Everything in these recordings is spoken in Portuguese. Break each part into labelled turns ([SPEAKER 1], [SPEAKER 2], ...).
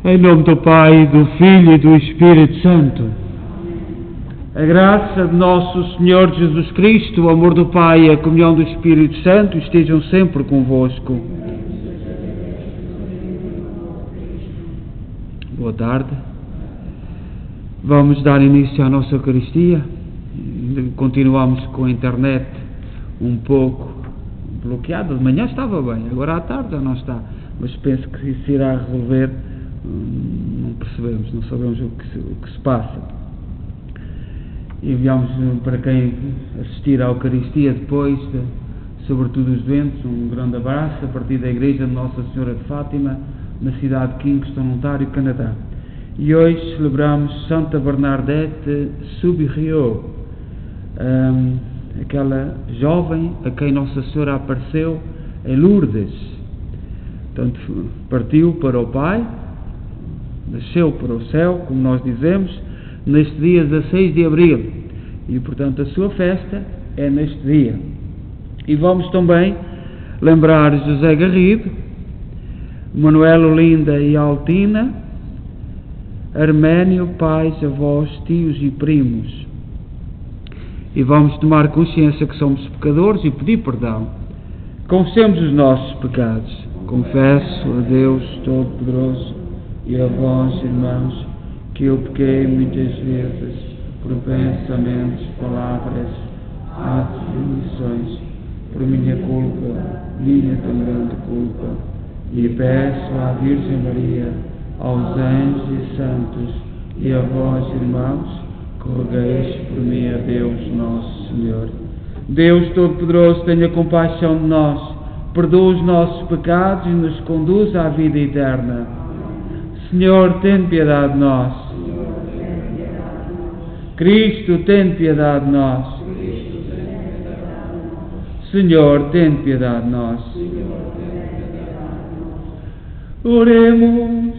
[SPEAKER 1] Em nome do Pai, do Filho e do Espírito Santo. A graça de nosso Senhor Jesus Cristo, o amor do Pai e a comunhão do Espírito Santo estejam sempre convosco. Boa tarde. Vamos dar início à nossa Eucaristia. Continuamos com a internet um pouco bloqueada. De manhã estava bem, agora à tarde já não está. Mas penso que isso irá resolver. Não percebemos, não sabemos o que se passa. Enviamos para quem assistir à Eucaristia depois, sobretudo os doentes, um grande abraço a partir da Igreja de Nossa Senhora de Fátima, na cidade de Kingston, Ontário, Canadá. E hoje celebramos Santa Bernadette Soubirous, aquela jovem a quem Nossa Senhora apareceu em Lourdes. Portanto, partiu para o Pai, nasceu para o céu, como nós dizemos, neste dia 16 de abril, e portanto a sua festa é neste dia. E vamos também lembrar José Garrido, Manuel Olinda e Altina, Arménio, pais, avós, tios e primos. E vamos tomar consciência que somos pecadores e pedir perdão. Confessemos os nossos pecados. Confesso a Deus Todo-Poderoso e a vós, irmãos, que eu pequei muitas vezes por pensamentos, palavras, atos e omissões, por minha culpa, minha tão grande culpa, e peço à Virgem Maria, aos anjos e santos e a vós, irmãos, que rogueis por mim a Deus nosso Senhor. Deus Todo-Poderoso, tenha compaixão de nós, perdoa os nossos pecados e nos conduz à vida eterna. Senhor, tem piedade de nós. Cristo, tem piedade de nós. Senhor, tem piedade de nós. Oremos.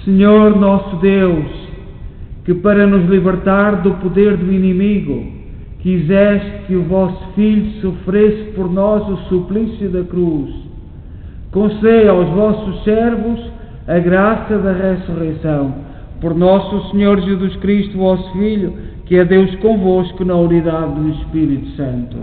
[SPEAKER 1] Senhor nosso Deus, que para nos libertar do poder do inimigo, quiseste que o vosso Filho sofresse por nós o suplício da cruz, conceda aos vossos servos a graça da ressurreição, por nosso Senhor Jesus Cristo, vosso Filho, que é Deus convosco na unidade do Espírito Santo.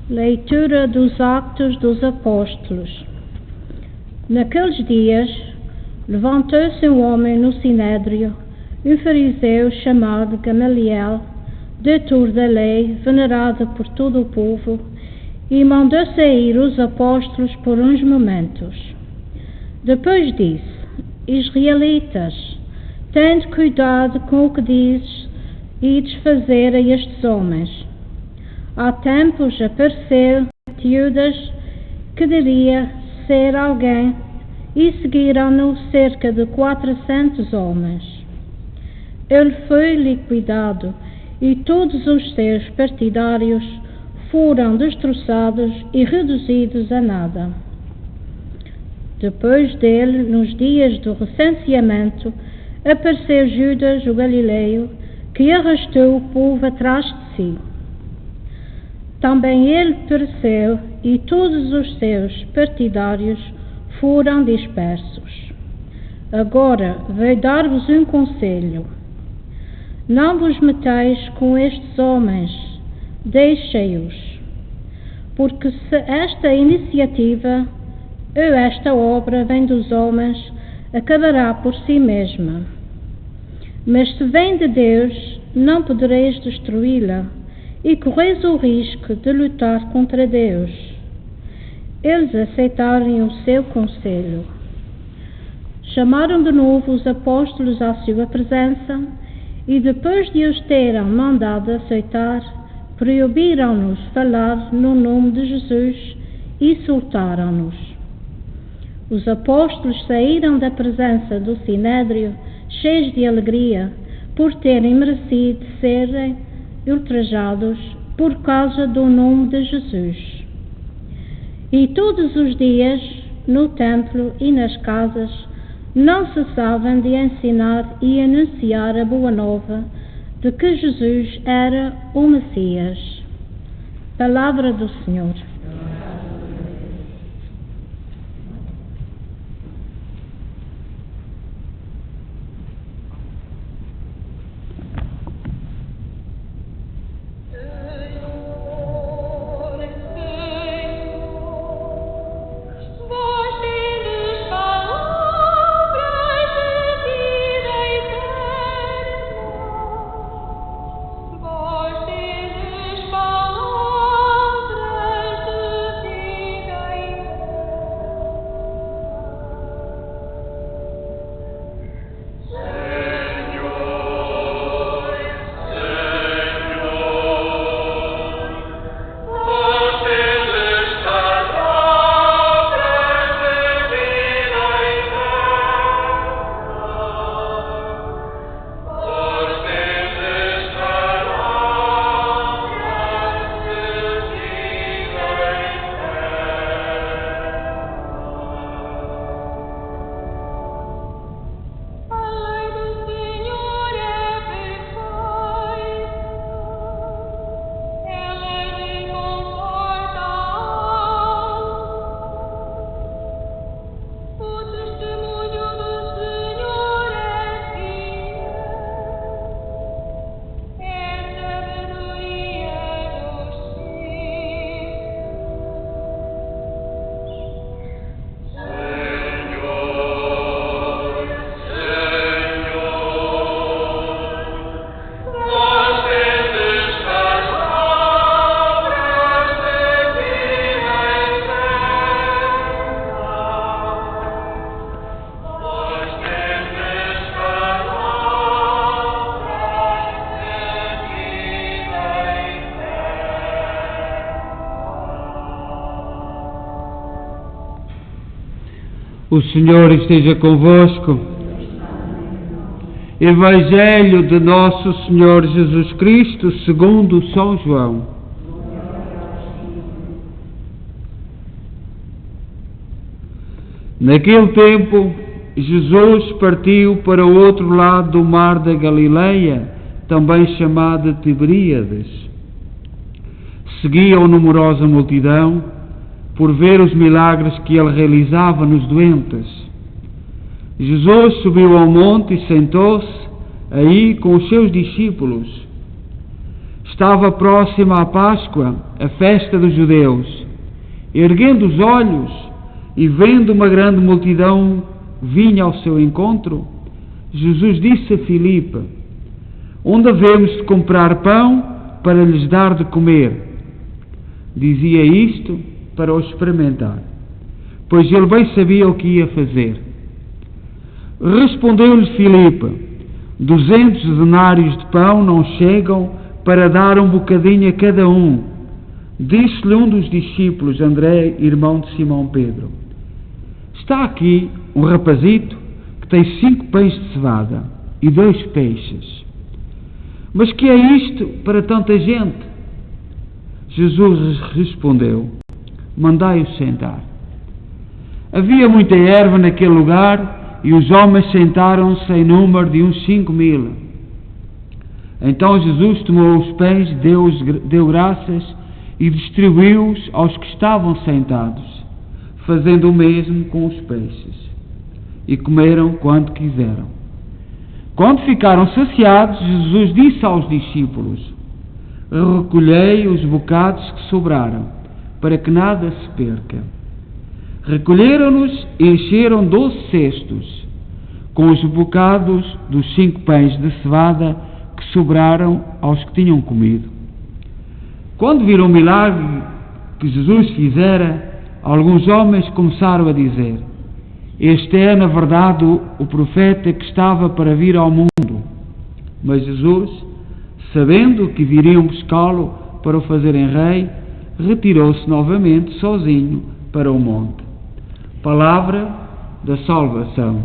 [SPEAKER 2] Leitura dos Atos dos Apóstolos. Naqueles dias, levantou-se um homem no Sinédrio, um fariseu chamado Gamaliel, doutor da lei, venerado por todo o povo, e mandou sair os apóstolos por uns momentos. Depois disse: Israelitas, tende cuidado com o que dizes e desfazer a estes homens. Há tempos apareceu Teudas, que diria ser alguém, e seguiram-no cerca de 400 homens. Ele foi liquidado e todos os seus partidários foram destroçados e reduzidos a nada. Depois dele, nos dias do recenseamento, apareceu Judas o Galileu, que arrastou o povo atrás de si. Também ele pereceu e todos os seus partidários foram dispersos. Agora vou dar-vos um conselho. Não vos metais com estes homens, deixei-os, porque se esta iniciativa ou esta obra vem dos homens, acabará por si mesma. Mas se vem de Deus, não podereis destruí-la, e correis o risco de lutar contra Deus. Eles aceitaram o seu conselho. Chamaram de novo os apóstolos à sua presença e, depois de os terem mandado aceitar, proibiram-nos falar no nome de Jesus e soltaram-nos. Os apóstolos saíram da presença do Sinédrio cheios de alegria por terem merecido serem ultrajados por causa do nome de Jesus. E todos os dias, no templo e nas casas, não cessavam de ensinar e anunciar a boa nova de que Jesus era o Messias. Palavra do Senhor.
[SPEAKER 1] O Senhor esteja convosco. Evangelho de Nosso Senhor Jesus Cristo segundo São João. Naquele tempo, Jesus partiu para o outro lado do mar da Galileia, também chamada Tiberíades. Seguia-o numerosa multidão, por ver os milagres que ele realizava nos doentes. Jesus subiu ao monte e sentou-se aí com os seus discípulos. Estava próxima a Páscoa, a festa dos judeus. Erguendo os olhos e vendo uma grande multidão vinha ao seu encontro, Jesus disse a Filipe: onde havemos de comprar pão para lhes dar de comer? Dizia isto para o experimentar, pois ele bem sabia o que ia fazer. Respondeu-lhe Filipe: 200 denários de pão não chegam para dar um bocadinho a cada um. Disse-lhe um dos discípulos, André, irmão de Simão Pedro: está aqui um rapazito que tem 5 pães de cevada e 2 peixes. Mas que é isto para tanta gente? Jesus respondeu: mandai-o sentar. Havia muita erva naquele lugar e os homens sentaram-se em número de uns 5.000. Então Jesus tomou os pães, deu graças e distribuiu-os aos que estavam sentados, fazendo o mesmo com os peixes. E comeram quanto quiseram. Quando ficaram saciados, Jesus disse aos discípulos: recolhei os bocados que sobraram, para que nada se perca. Recolheram-nos e encheram 12 cestos, com os bocados dos 5 pães de cevada que sobraram aos que tinham comido. Quando viram o milagre que Jesus fizera, alguns homens começaram a dizer: este é, na verdade, o profeta que estava para vir ao mundo. Mas Jesus, sabendo que viriam buscá-lo para o fazerem rei, retirou-se novamente sozinho para o monte. Palavra da salvação.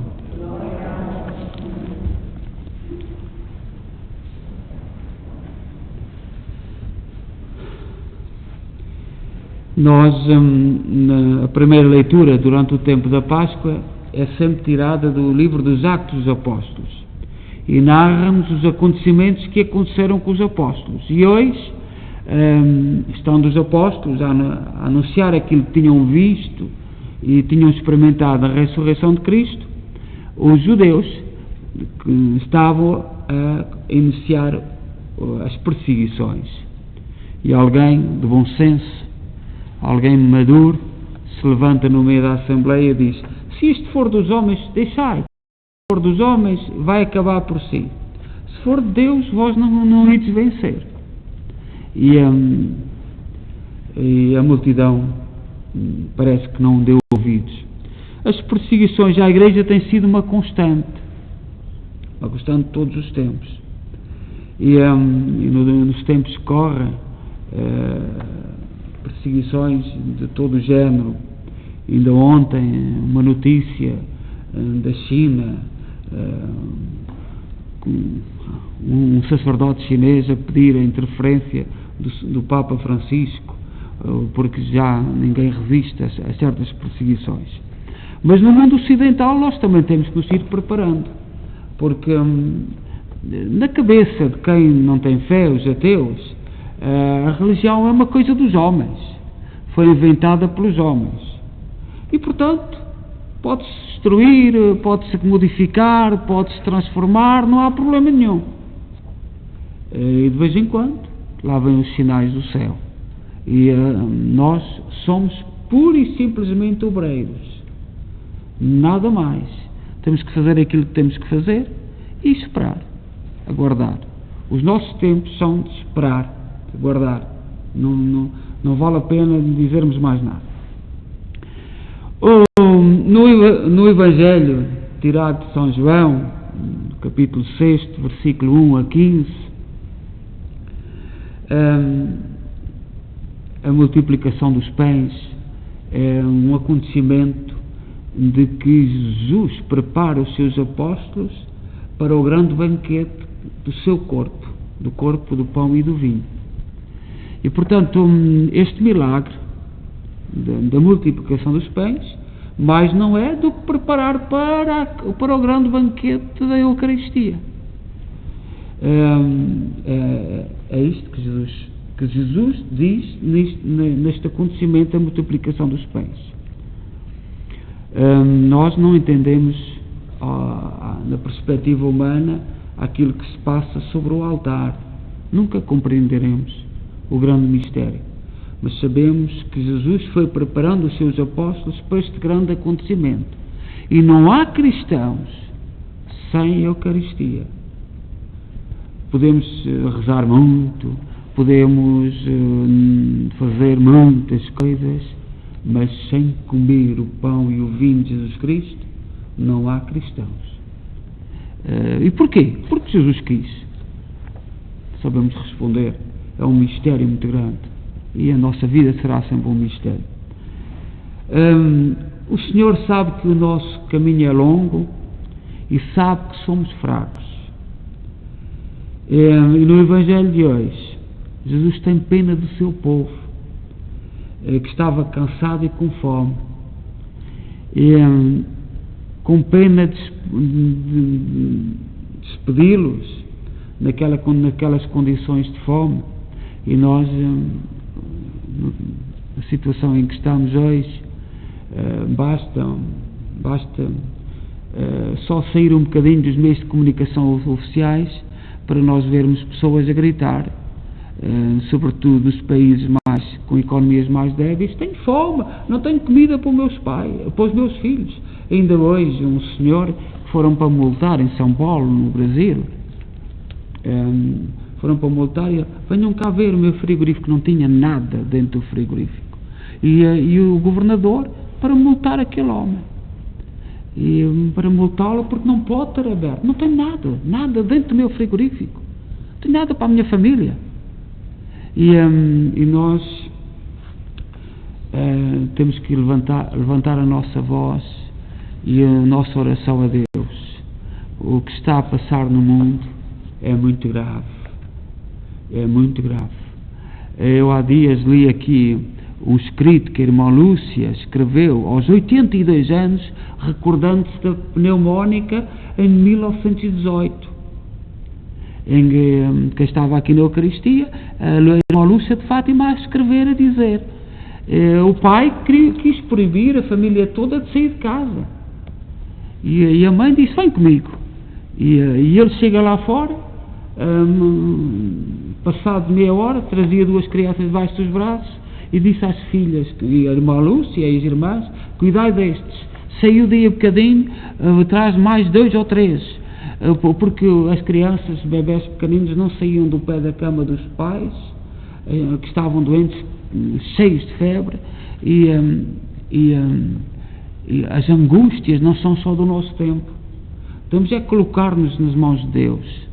[SPEAKER 1] Nós, a primeira leitura durante o tempo da Páscoa é sempre tirada do livro dos Atos dos Apóstolos e narra-nos os acontecimentos que aconteceram com os apóstolos. E hoje estão os apóstolos a anunciar aquilo que tinham visto e tinham experimentado a ressurreição de Cristo, os judeus que estavam a iniciar as perseguições. E alguém de bom senso, alguém maduro, se levanta no meio da Assembleia e diz: se isto for dos homens, deixai. Se for dos homens, vai acabar por si. Se for de Deus, vós não ides vencer. E a multidão parece que não deu ouvidos. As perseguições à Igreja têm sido uma constante de todos os tempos. E nos tempos que correm, perseguições de todo o género. Ainda ontem, uma notícia da China, um sacerdote chinês a pedir a interferência do Papa Francisco, porque já ninguém resiste a certas perseguições. Mas no mundo ocidental nós também temos que nos ir preparando, porque na cabeça de quem não tem fé, os ateus, a religião é uma coisa dos homens, foi inventada pelos homens e, portanto, pode-se destruir, pode-se modificar, pode-se transformar, não há problema nenhum. E de vez em quando lá vêm os sinais do céu e nós somos pura e simplesmente obreiros, nada mais. Temos que fazer aquilo que temos que fazer e esperar, aguardar. Os nossos tempos são de esperar, aguardar. Não vale a pena dizermos mais nada. No Evangelho tirado de São João, capítulo 6, versículo 1 a 15, a multiplicação dos pães é um acontecimento de que Jesus prepara os seus apóstolos para o grande banquete do seu corpo, do corpo, do pão e do vinho. E, portanto, este milagre da multiplicação dos pães, mais não é do que preparar para o grande banquete da Eucaristia. É isto que Jesus diz neste acontecimento da multiplicação dos pães. Nós não entendemos, na perspectiva humana, aquilo que se passa sobre o altar. Nunca compreenderemos o grande mistério, mas sabemos que Jesus foi preparando os seus apóstolos para este grande acontecimento, e não há cristãos sem Eucaristia. Podemos rezar muito, podemos fazer muitas coisas, mas sem comer o pão e o vinho de Jesus Cristo não há cristãos. E porquê? Porque Jesus quis. Sabemos responder. É um mistério muito grande e a nossa vida será sempre um mistério. O Senhor sabe que o nosso caminho é longo e sabe que somos fracos. E no Evangelho de hoje, Jesus tem pena do seu povo, que estava cansado e com fome, e com pena de despedi-los naquelas condições de fome. E nós, na situação em que estamos hoje, basta só sair um bocadinho dos meios de comunicação oficiais para nós vermos pessoas a gritar, sobretudo nos países com economias mais débeis: tenho fome, não tenho comida para os meus filhos. Ainda hoje um senhor que foram para multar em São Paulo, no Brasil, foram para multar e venham cá ver o meu frigorífico, não tinha nada dentro do frigorífico, e o governador para multar aquele homem, e para multá-lo porque não pode estar aberto, não tem nada dentro do meu frigorífico, não tem nada para a minha família. E nós temos que levantar a nossa voz e a nossa oração a Deus. O que está a passar no mundo é muito grave. É muito grave. Eu há dias li aqui um escrito que a irmã Lúcia escreveu aos 82 anos, recordando-se da pneumónica em 1918, em que estava aqui na Eucaristia, a irmã Lúcia de Fátima a escrever, a dizer, o pai quis proibir a família toda de sair de casa, e a mãe disse, vem comigo, e ele chega lá fora, passado meia hora, trazia 2 crianças debaixo dos braços, e disse às filhas, e a irmã Lúcia e as irmãs, cuidai destes, saiu daí a bocadinho, traz mais 2 ou 3, porque as crianças, bebés pequeninos, não saíam do pé da cama dos pais, que estavam doentes, cheios de febre, e as angústias não são só do nosso tempo. Temos é colocar-nos nas mãos de Deus,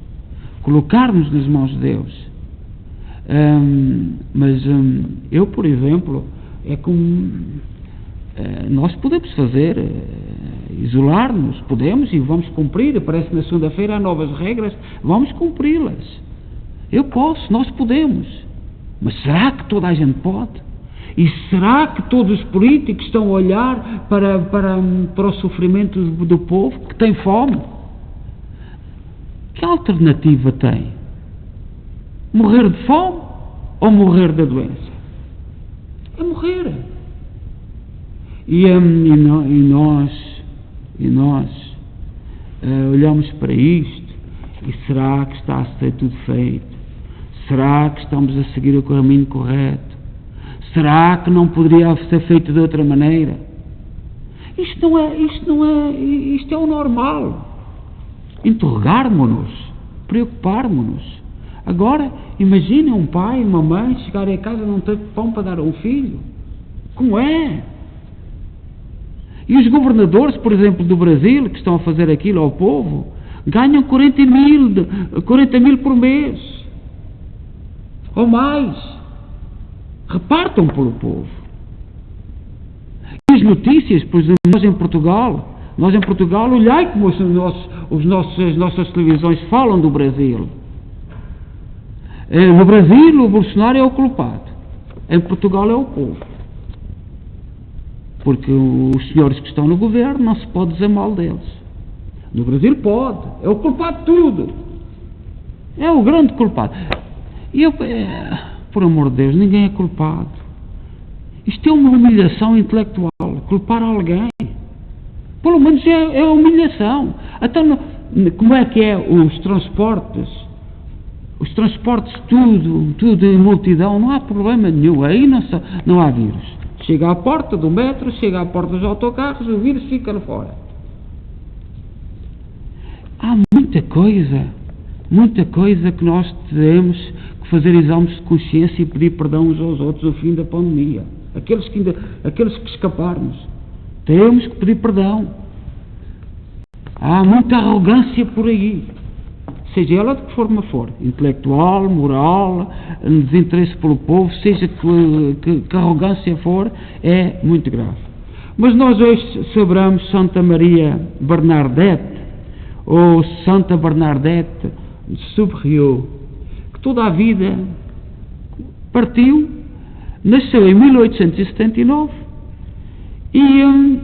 [SPEAKER 1] colocar-nos nas mãos de Deus. Mas eu, por exemplo, é como nós podemos fazer, isolar-nos, podemos e vamos cumprir. Parece que na segunda-feira há novas regras, vamos cumpri-las. Eu posso, nós podemos, mas será que toda a gente pode? E será que todos os políticos estão a olhar para o sofrimento do povo que tem fome? Que alternativa tem? Morrer de fome ou morrer da doença? É morrer. E nós olhamos para isto e será que está a ser tudo feito? Será que estamos a seguir o caminho correto? Será que não poderia ser feito de outra maneira? Isto é o normal. Interrogarmos-nos, preocuparmos-nos. Agora, imaginem um pai e uma mãe chegarem a casa e não ter pão para dar a um filho. Como é? E os governadores, por exemplo, do Brasil, que estão a fazer aquilo ao povo, ganham 40 mil por mês. Ou mais. Repartam pelo povo. E as notícias, por exemplo, nós em Portugal, olhai como as nossas televisões falam do Brasil. No Brasil, o Bolsonaro é o culpado. Em Portugal é o povo. Porque os senhores que estão no governo não se pode dizer mal deles. No Brasil pode. É o culpado de tudo. É o grande culpado. E por amor de Deus, ninguém é culpado. Isto é uma humilhação intelectual. Culpar alguém. Pelo menos é humilhação. Então, como é que é os transportes? Os transportes, tudo em multidão, não há problema nenhum. Aí não há vírus. Chega à porta do metro, chega à porta dos autocarros, o vírus fica lá fora. Há muita coisa que nós temos que fazer exames de consciência e pedir perdão uns aos outros no fim da pandemia. Aqueles que escaparmos, temos que pedir perdão. Há muita arrogância por aí, seja ela de que forma for, intelectual, moral, desinteresse pelo povo, seja que arrogância for, é muito grave. Mas nós hoje celebramos Santa Maria Bernadette, ou Santa Bernadette de Soubrieux, que toda a vida partiu, nasceu em 1879 e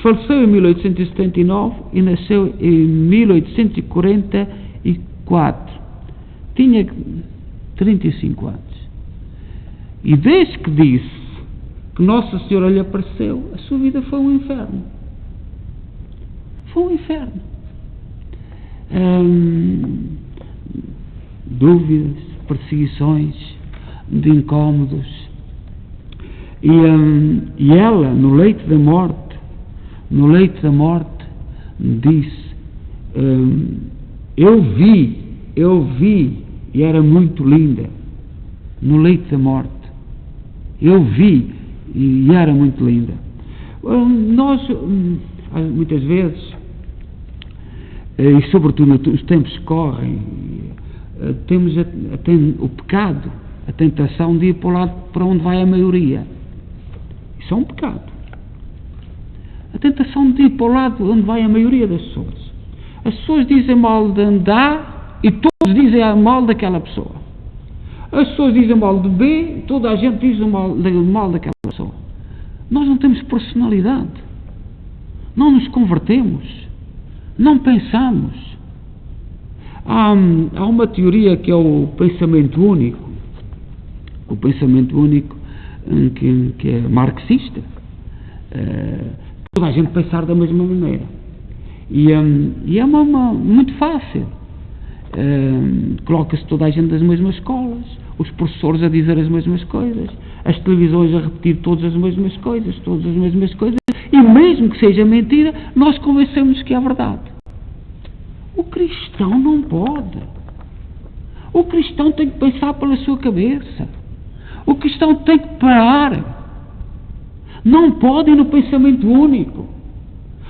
[SPEAKER 1] faleceu em 1879 e nasceu em 1844. Tinha 35 anos. E desde que disse que Nossa Senhora lhe apareceu, a sua vida foi um inferno. Foi um inferno. Dúvidas, perseguições, de incómodos. E ela, no leito da morte, disse, eu vi, e era muito linda, no leito da morte, eu vi, e era muito linda. Nós, muitas vezes, e sobretudo os tempos que correm, temos o pecado, a tentação de ir para o lado para onde vai a maioria. Isso é um pecado. A tentação de ir para o lado onde vai a maioria das pessoas. As pessoas dizem mal de andar e todos dizem mal daquela pessoa. As pessoas dizem mal de B, toda a gente diz mal daquela pessoa. Nós não temos personalidade. Não nos convertemos. Não pensamos. Há uma teoria que é o pensamento único. O pensamento único que é marxista. Toda a gente pensar da mesma maneira. E é muito fácil. Coloca-se toda a gente das mesmas escolas, os professores a dizer as mesmas coisas, as televisões a repetir todas as mesmas coisas, e mesmo que seja mentira, nós convencemos que é verdade. O cristão não pode. O cristão tem que pensar pela sua cabeça. O cristão tem que parar. Não pode ir no pensamento único.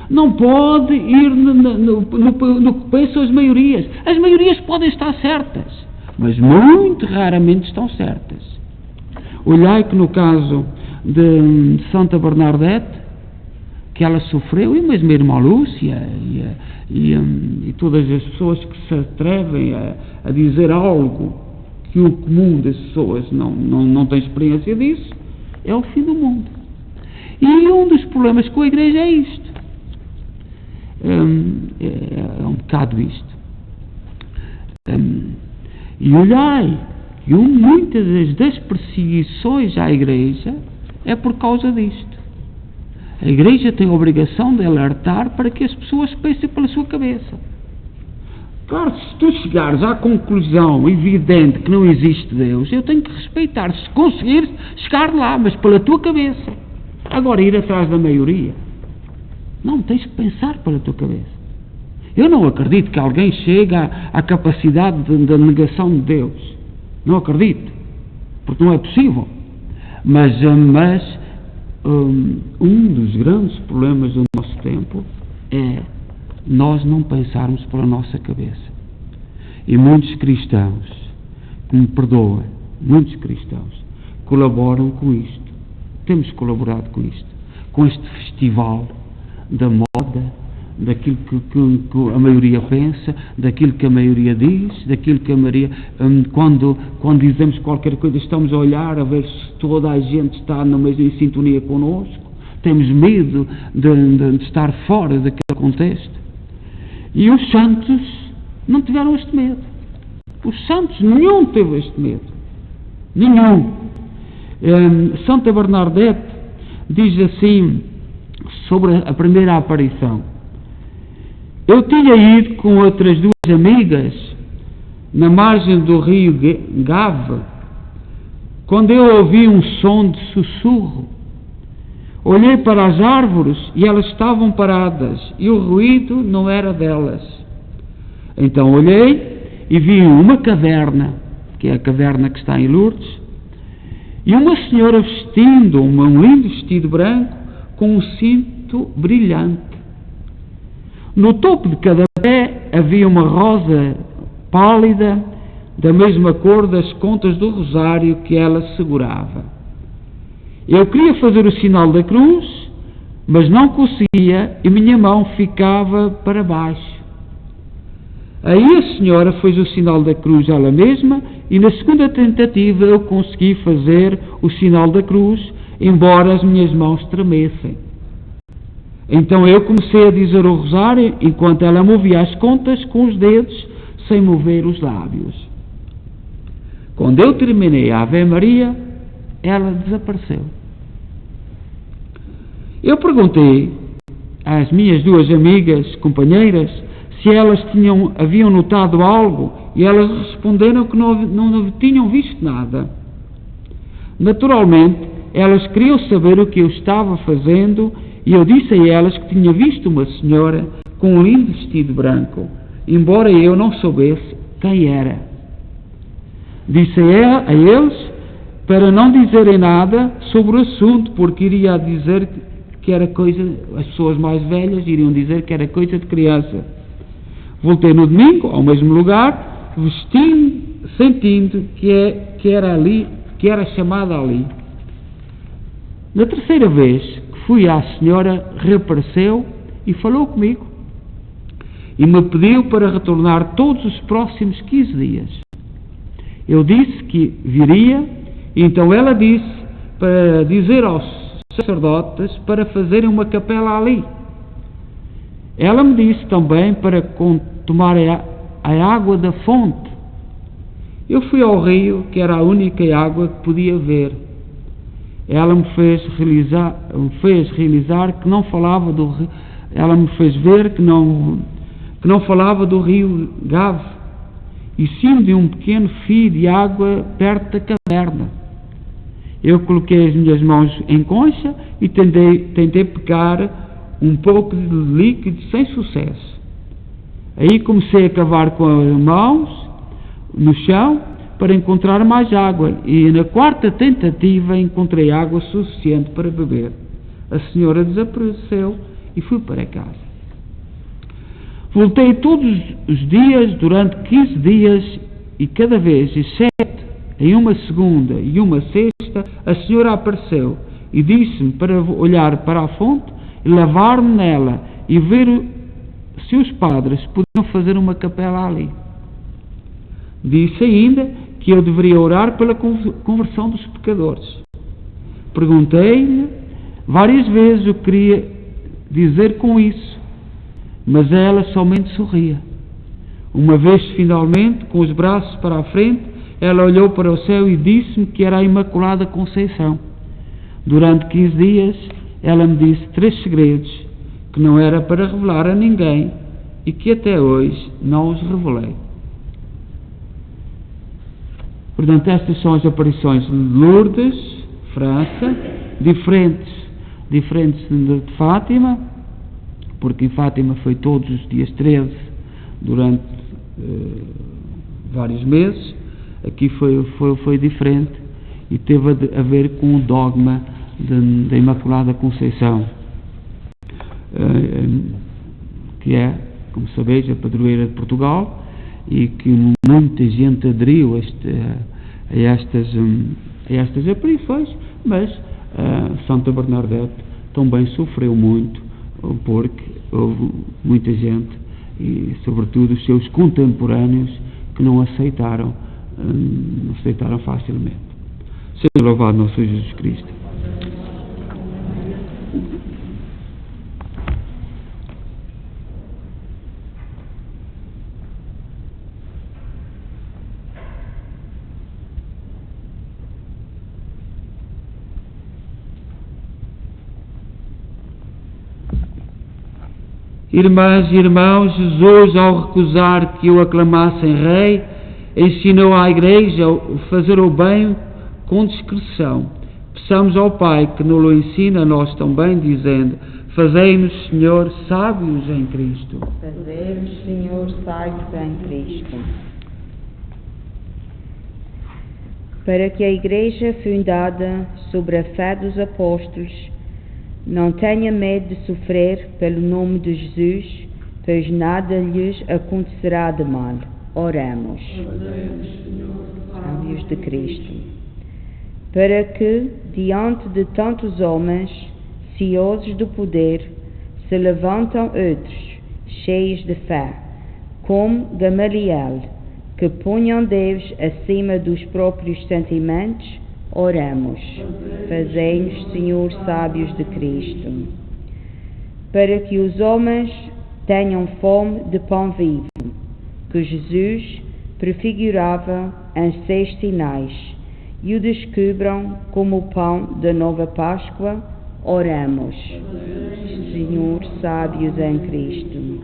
[SPEAKER 1] Não pode ir no que pensam as maiorias. As maiorias podem estar certas, mas muito raramente estão certas. Olhai que no caso de Santa Bernadette, que ela sofreu, e mesmo a irmã Lúcia, e todas as pessoas que se atrevem a dizer algo que o comum das pessoas não tem experiência disso, é o fim do mundo. E um dos problemas com a Igreja é isto. É um bocado isto. E olhai, muitas das perseguições à Igreja é por causa disto. A Igreja tem a obrigação de alertar para que as pessoas pensem pela sua cabeça. Claro, se tu chegares à conclusão evidente que não existe Deus, eu tenho que respeitar, se conseguires chegar lá, mas pela tua cabeça. Agora, ir atrás da maioria, não, tens que pensar pela tua cabeça. Eu não acredito que alguém chegue à capacidade da negação de Deus. Não acredito, porque não é possível. Mas um dos grandes problemas do nosso tempo é nós não pensarmos pela nossa cabeça. E muitos cristãos, que me perdoem, muitos cristãos colaboram com isto. Temos colaborado com isto, com este festival da moda, daquilo que a maioria pensa, daquilo que a maioria diz, daquilo que a maioria... Quando dizemos qualquer coisa, estamos a olhar a ver se toda a gente está em sintonia connosco, temos medo de estar fora daquele contexto. E os santos não tiveram este medo. Os santos, nenhum teve este medo. Nenhum. Santa Bernadette diz assim, sobre a primeira aparição: eu tinha ido com outras duas amigas na margem do rio Gave, quando eu ouvi um som de sussurro. Olhei para as árvores e elas estavam paradas e o ruído não era delas. Então olhei e vi uma caverna, que é a caverna que está em Lourdes, e uma senhora vestindo um lindo vestido branco com um cinto brilhante. No topo de cada pé havia uma rosa pálida, da mesma cor das contas do rosário que ela segurava. Eu queria fazer o sinal da cruz, mas não conseguia e minha mão ficava para baixo. Aí a senhora fez o sinal da cruz ela mesma e na segunda tentativa eu consegui fazer o sinal da cruz, embora as minhas mãos tremessem. Então eu comecei a dizer o rosário enquanto ela movia as contas com os dedos sem mover os lábios. Quando eu terminei a Ave Maria, ela desapareceu. Eu perguntei às minhas duas amigas, companheiras, se elas haviam notado algo, e elas responderam que não tinham visto nada. Naturalmente, elas queriam saber o que eu estava fazendo, e eu disse a elas que tinha visto uma senhora com um lindo vestido branco, embora eu não soubesse quem era. Disse a eles para não dizerem nada sobre o assunto, porque iria dizer que era coisa, as pessoas mais velhas iriam dizer que era coisa de criança. Voltei no domingo, ao mesmo lugar, sentindo que era chamada ali. Na terceira vez que fui à senhora, reapareceu e falou comigo. E me pediu para retornar todos os próximos 15 dias. Eu disse que viria, e então ela disse para dizer aos sacerdotes para fazerem uma capela ali. Ela me disse também para tomar a água da fonte. Eu fui ao rio, que era a única água que podia ver. Ela me fez realizar que não falava do rio. Ela me fez ver que não falava do rio Gave, e sim de um pequeno fio de água perto da caverna. Eu coloquei as minhas mãos em concha e tentei pegar um pouco de líquido sem sucesso. Aí comecei a cavar com as mãos no chão para encontrar mais água, e na quarta tentativa encontrei água suficiente para beber. A senhora desapareceu e fui para casa. Voltei todos os dias durante 15 dias, e cada vez, exceto em uma segunda e uma sexta, a senhora apareceu e disse-me para olhar para a fonte e lavar-me nela e ver se os padres podiam fazer uma capela ali. Disse ainda que eu deveria orar pela conversão dos pecadores. Perguntei-lhe várias vezes o que queria dizer com isso, mas ela somente sorria. Uma vez, finalmente, com os braços para a frente, ela olhou para o céu e disse-me que era a Imaculada Conceição. Durante 15 dias, ela me disse 3 segredos que não era para revelar a ninguém e que até hoje não os revelei. Portanto, estas são as aparições de Lourdes, França, diferentes de Fátima, porque em Fátima foi todos os dias 13 durante vários meses. Aqui foi diferente e teve a ver com o dogma da Imaculada Conceição, que é, como sabeis, a padroeira de Portugal, e que muita gente aderiu a estas aparições, mas Santa Bernadette também sofreu muito, porque houve muita gente, e sobretudo os seus contemporâneos, que não aceitaram facilmente. Seja louvado nosso Jesus Cristo. Irmãs e irmãos, Jesus, ao recusar que o aclamassem rei, ensinou à Igreja a fazer o bem com discrição. Peçamos ao Pai que nos ensine a nós também, dizendo: fazei-nos, Senhor, sábios em Cristo.
[SPEAKER 3] Fazei-nos, Senhor, sábios em Cristo. Para que a Igreja fundada sobre a fé dos apóstolos não tenha medo de sofrer pelo nome de Jesus, pois nada lhes acontecerá de mal. Oremos. Sábios de Cristo. Para que, diante de tantos homens, ciosos do poder, se levantam outros, cheios de fé, como Gamaliel, que ponham Deus acima dos próprios sentimentos. Oremos. Fazei-nos, Senhor, sábios de Cristo. Para que os homens tenham fome de pão vivo, que Jesus prefigurava em 6 sinais, e o descubram como o pão da nova Páscoa. Oremos. Senhor, sábios em Cristo.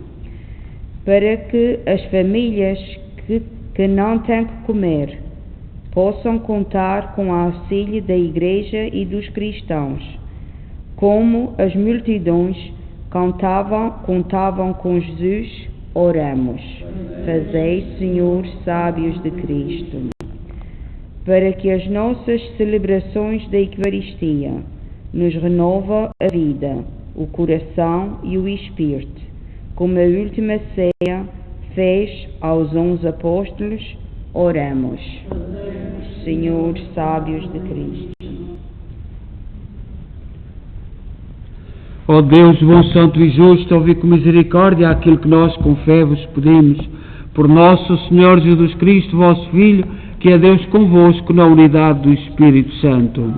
[SPEAKER 3] Para que as famílias que não têm que comer possam contar com o auxílio da Igreja e dos cristãos, como as multidões contavam com Jesus. Oremos. Fazei, Senhor, sábios de Cristo. Para que as nossas celebrações da Eucaristia nos renova a vida, o coração e o espírito, como a última ceia fez aos 11 apóstolos. Oremos. Senhor, sábios de Cristo.
[SPEAKER 1] Ó Deus, bom, santo e justo, ouvi com misericórdia aquilo que nós com fé vos pedimos. Por nosso Senhor Jesus Cristo, vosso Filho, que é Deus convosco na unidade do Espírito Santo.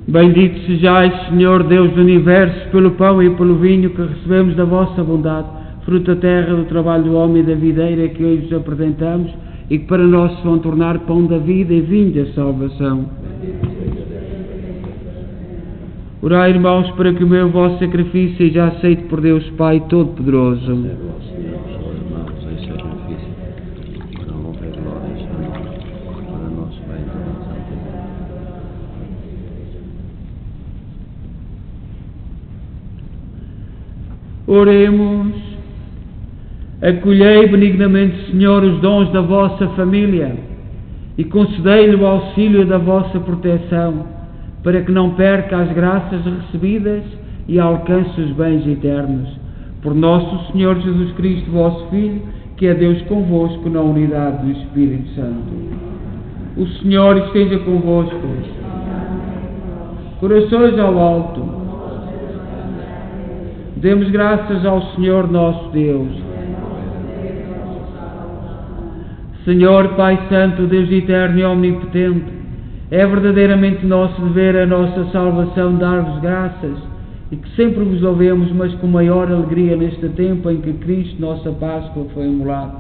[SPEAKER 1] Bendito sejais, Senhor Deus do Universo, pelo pão e pelo vinho que recebemos da vossa bondade, fruto da terra, do trabalho do homem e da videira que hoje vos apresentamos e que para nós se vão tornar pão da vida e vinho da salvação. Orai, irmãos, para que o meu vosso sacrifício seja aceito por Deus Pai Todo-Poderoso. Oremos. Acolhei benignamente, Senhor, os dons da vossa família e concedei-lhe o auxílio da vossa proteção, para que não perca as graças recebidas e alcance os bens eternos. Por nosso Senhor Jesus Cristo, vosso Filho, que é Deus convosco na unidade do Espírito Santo. O Senhor esteja convosco. Corações ao alto. Demos graças ao Senhor nosso Deus. Senhor, Pai Santo, Deus eterno e omnipotente, é verdadeiramente nosso dever, a nossa salvação, dar-vos graças, e que sempre vos louvemos, mas com maior alegria neste tempo em que Cristo, nossa Páscoa, foi imolado.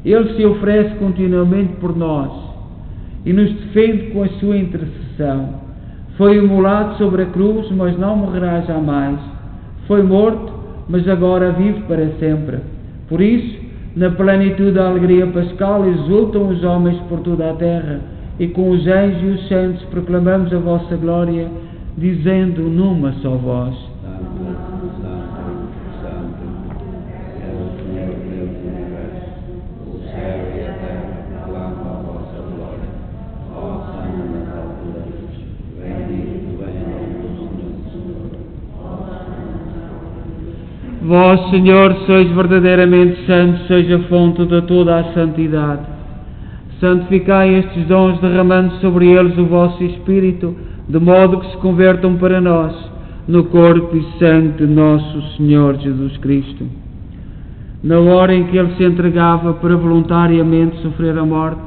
[SPEAKER 1] Ele se oferece continuamente por nós e nos defende com a sua intercessão. Foi imolado sobre a cruz, mas não morrerá jamais. Foi morto, mas agora vive para sempre. Por isso, na plenitude da alegria pascal, exultam os homens por toda a terra, e com os anjos e os santos proclamamos a vossa glória, dizendo numa só voz: Vós, Senhor, sois verdadeiramente santos, sois a fonte de toda a santidade. Santificai estes dons, derramando sobre eles o vosso Espírito, de modo que se convertam para nós no corpo e sangue de nosso Senhor Jesus Cristo. Na hora em que Ele se entregava para voluntariamente sofrer a morte,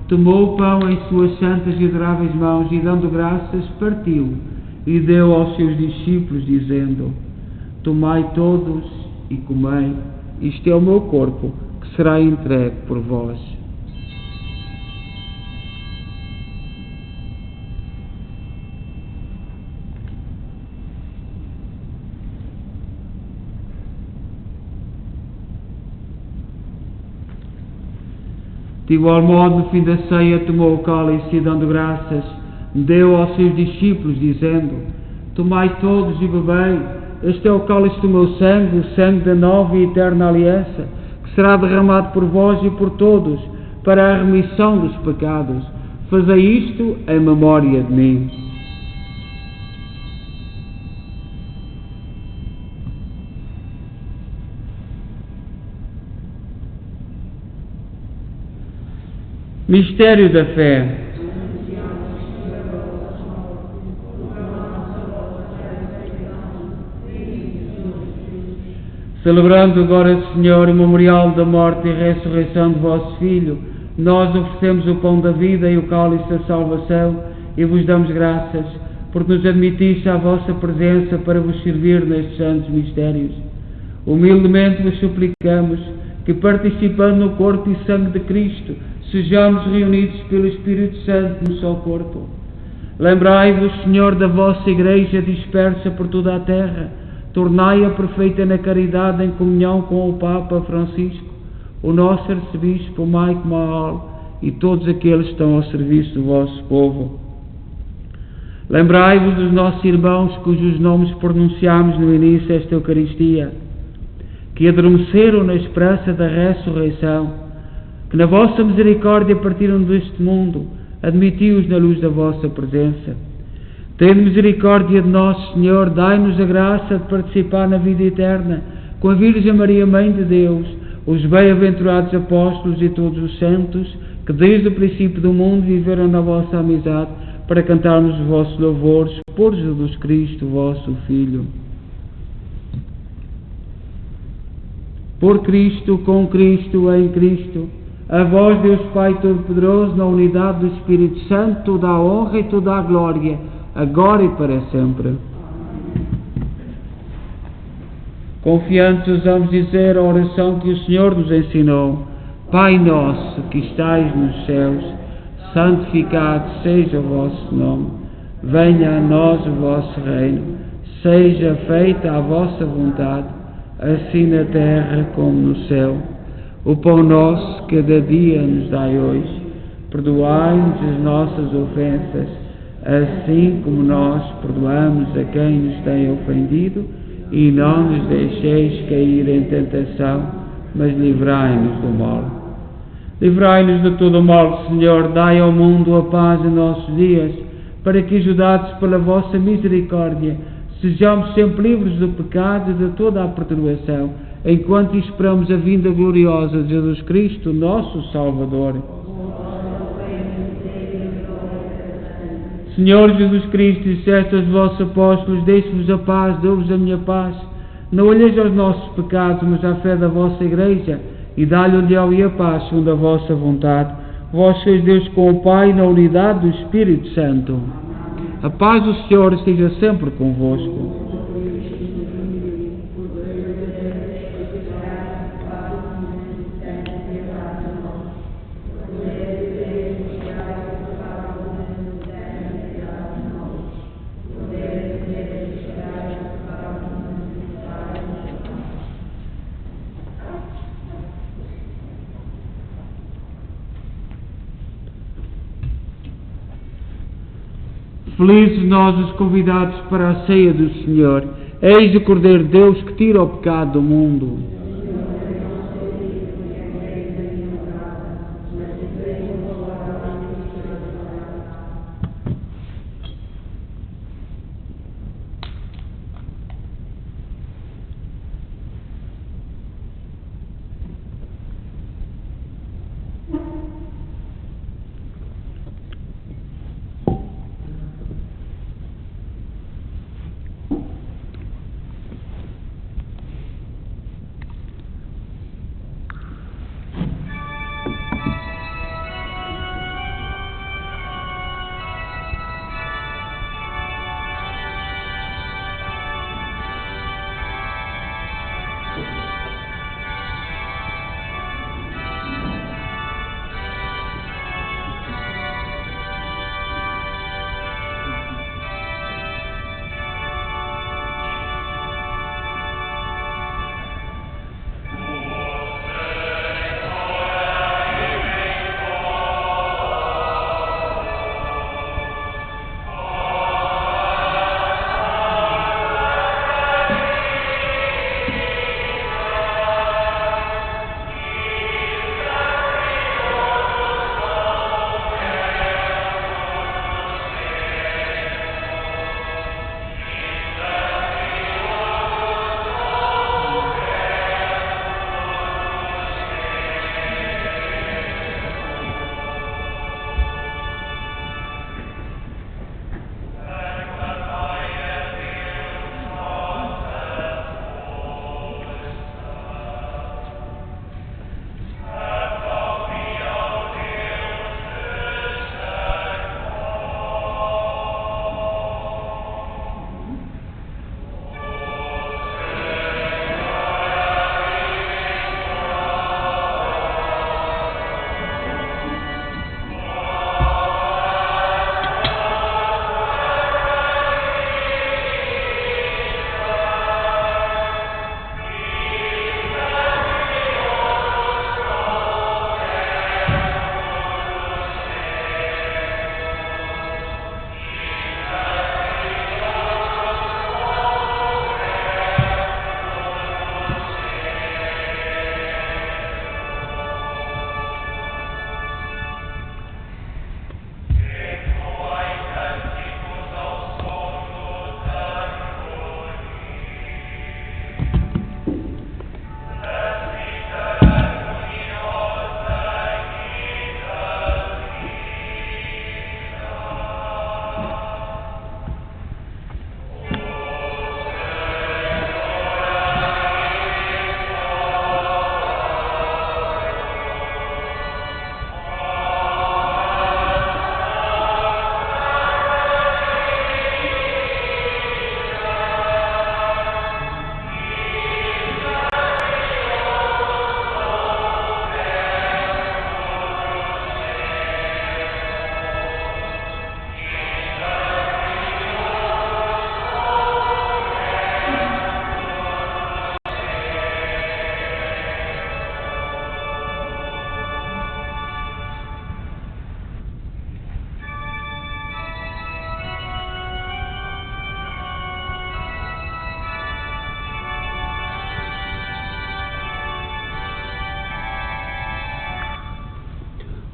[SPEAKER 1] tomou o pão em suas santas e adoráveis mãos e, dando graças, partiu e deu aos seus discípulos, dizendo: Tomai todos e comei, isto é o meu corpo, que será entregue por vós. De igual modo, no fim da ceia, tomou o cálice e, dando graças, deu aos seus discípulos, dizendo: Tomai todos e bebei, este é o cálice do meu sangue, o sangue da nova e eterna aliança, que será derramado por vós e por todos, para a remissão dos pecados. Fazei isto em memória de mim. Mistério da fé. Celebrando agora, Senhor, o memorial da morte e ressurreição de vosso Filho, nós oferecemos o pão da vida e o cálice da salvação e vos damos graças, porque nos admitiste à vossa presença para vos servir nestes santos mistérios. Humildemente vos suplicamos que, participando no corpo e sangue de Cristo, sejamos reunidos pelo Espírito Santo no só corpo. Lembrai-vos, Senhor, da vossa Igreja dispersa por toda a terra. Tornai-a perfeita na caridade, em comunhão com o Papa Francisco, o nosso arcebispo Mike Mahal e todos aqueles que estão ao serviço do vosso povo. Lembrai-vos dos nossos irmãos cujos nomes pronunciámos no início desta Eucaristia, que adormeceram na esperança da ressurreição, que na vossa misericórdia partiram deste mundo, admiti-os na luz da vossa presença. Tende misericórdia de nós, Senhor, dai-nos a graça de participar na vida eterna, com a Virgem Maria, Mãe de Deus, os bem-aventurados apóstolos e todos os santos, que desde o princípio do mundo viveram na vossa amizade, para cantarmos os vossos louvores, por Jesus Cristo, vosso Filho. Por Cristo, com Cristo, em Cristo, a vós, Deus Pai Todo-Poderoso, na unidade do Espírito Santo, toda a honra e toda a glória, agora e para sempre. Confiantes ousamos dizer a oração que o Senhor nos ensinou: Pai nosso que estais nos céus, santificado seja o vosso nome, venha a nós o vosso reino, seja feita a vossa vontade, assim na terra como no céu. O pão nosso cada dia nos dai hoje, perdoai-nos as nossas ofensas, assim como nós perdoamos a quem nos tem ofendido, e não nos deixeis cair em tentação, mas livrai-nos do mal. Livrai-nos de todo o mal, Senhor, dai ao mundo a paz em nossos dias, para que, ajudados pela vossa misericórdia, sejamos sempre livres do pecado e de toda a perturbação, enquanto esperamos a vinda gloriosa de Jesus Cristo, nosso Salvador. Senhor Jesus Cristo, disseste aos vossos apóstolos: deixe-vos a paz, dou-vos a minha paz. Não olheis aos nossos pecados, mas à fé da vossa Igreja, e dá-lhe o leal e a paz, segundo a vossa vontade. Vós sois Deus com o Pai, na unidade do Espírito Santo. A paz do Senhor esteja sempre convosco. Felizes nós os convidados para a ceia do Senhor. Eis o Cordeiro de Deus que tira o pecado do mundo.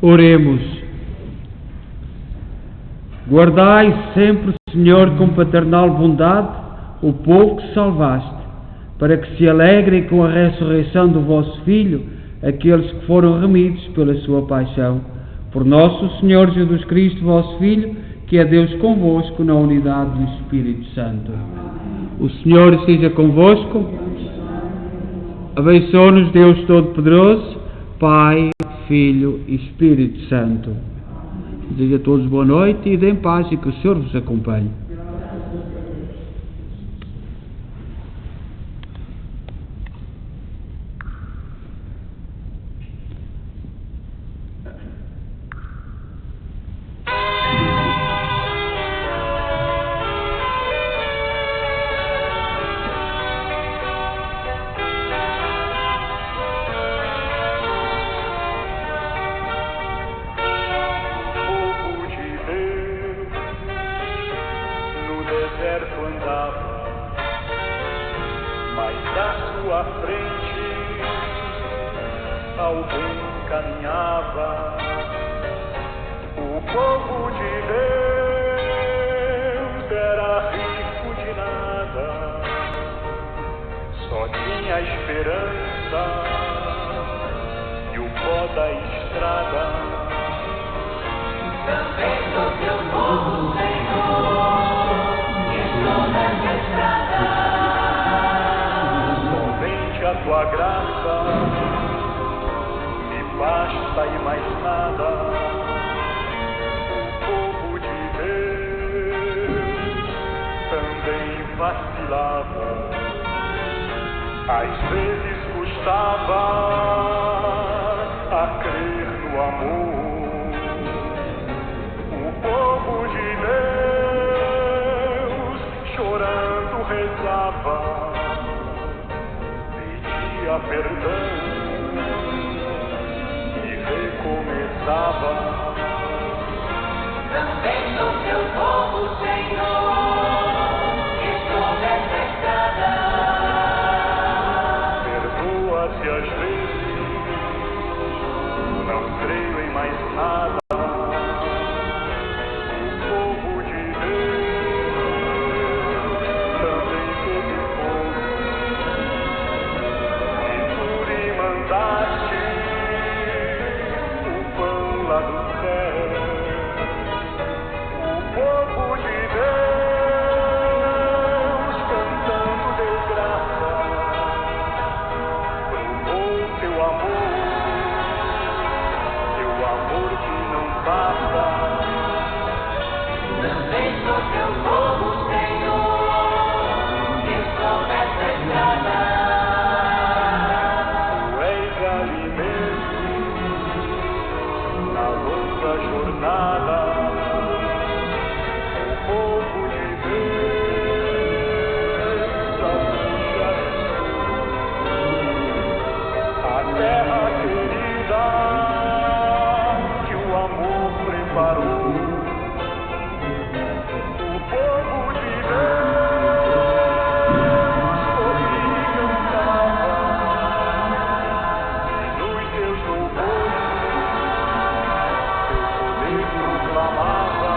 [SPEAKER 1] Oremos. Guardai sempre, Senhor, com paternal bondade, o povo que salvaste, para que se alegrem com a ressurreição do vosso Filho aqueles que foram remidos pela sua paixão. Por nosso Senhor Jesus Cristo, vosso Filho, que é Deus convosco na unidade do Espírito Santo. O Senhor esteja convosco. Abençoe-nos Deus Todo-Poderoso, Pai, Filho e Espírito Santo. Desejo a todos boa noite e deem paz e que o Senhor vos acompanhe.
[SPEAKER 4] Às vezes custava a crer no amor. O povo de Deus chorando rezava, pedia perdão e recomeçava.
[SPEAKER 5] Também sou teu povo, Senhor, estou nessa estrada.
[SPEAKER 4] Se às vezes não creio em mais nada, o povo de Deus também teve fome, e tu lhe mandaste o pão lá do céu. O povo de Deus cantando desgraça, teu amor que não passa.
[SPEAKER 5] Também sou teu povo, Senhor, estou nessa estrada.
[SPEAKER 4] Tu és alimento na longa jornada. O povo de Deus anuncia a terra querida que o amor preparou. O povo de Deus sorri e cantava, e nos teus louvores teu poder proclamava.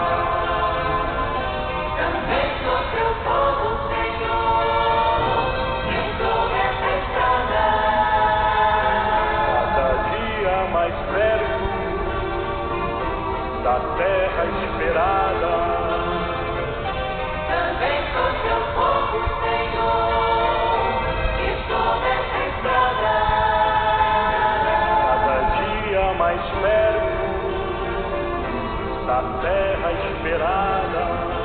[SPEAKER 5] Também sou teu povo, Senhor, estou nessa estrada.
[SPEAKER 4] Mais perto da terra esperada.
[SPEAKER 5] Também sou teu povo, Senhor, estou nessa estrada.
[SPEAKER 4] Cada dia mais perto da terra esperada.